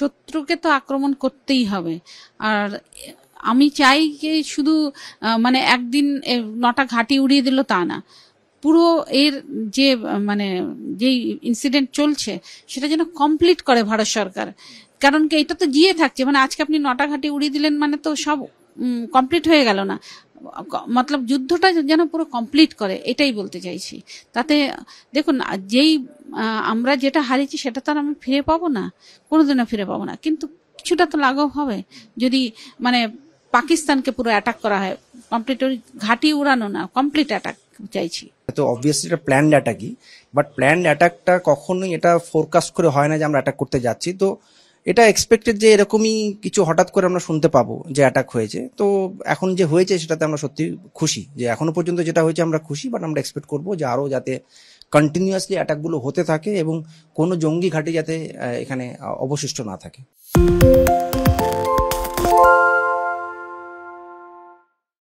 শত্রুকে তো আক্রমণ করতেই হবে। আর আমি চাই যে শুধু মানে একদিন 9টা ঘাঁটি উড়িয়ে দিল তা না, পুরো এর যে মানে যেই ইনসিডেন্ট চলছে সেটা যেন কমপ্লিট করে ভারত সরকার। কারণ কি এটা তো জিয়ে থাকছে, মানে আজকে আপনি 9টা ঘাঁটি উড়িয়ে দিলেন মানে তো সব কমপ্লিট হয়ে গেল না, মতলব যুদ্ধটা যেন পুরো কমপ্লিট করে, এটাই বলতে চাইছি। তাতে দেখুন যেই আমরা যেটা হারিয়েছি সেটা তো আর আমি ফিরে পাবো না, কোনোদিনও ফিরে পাবো না, কিন্তু কিছুটা তো লাঘব হবে যদি মানে পাকিস্তানকে পুরো অ্যাটাক করা হয়, কমপ্লিট ঘাঁটি উড়ানো না, কমপ্লিট অ্যাটাক চাইছি। তো অবভিয়াসলি এটা প্ল্যান্ড অ্যাটাকই, বাট প্ল্যান্ড অ্যাটাকটা কখনোই এটা ফোরকাস্ট করে হয় না যে আমরা অ্যাটাক করতে যাচ্ছি। তো এটা এক্সপেক্টেড যে এরকমই কিছু হঠাৎ করে আমরা শুনতে পাবো যে অ্যাটাক হয়েছে। তো এখন যে হয়েছে সেটাতে আমরা সত্যি খুশি, যে এখনো পর্যন্ত যেটা হয়েছে আমরা খুশি, বাট আমরা এক্সপেক্ট করবো যে আরও যাতে কন্টিনিউয়াসলি অ্যাটাকগুলো হতে থাকে এবং কোনো জঙ্গি ঘাঁটি যাতে এখানে অবশিষ্ট না থাকে।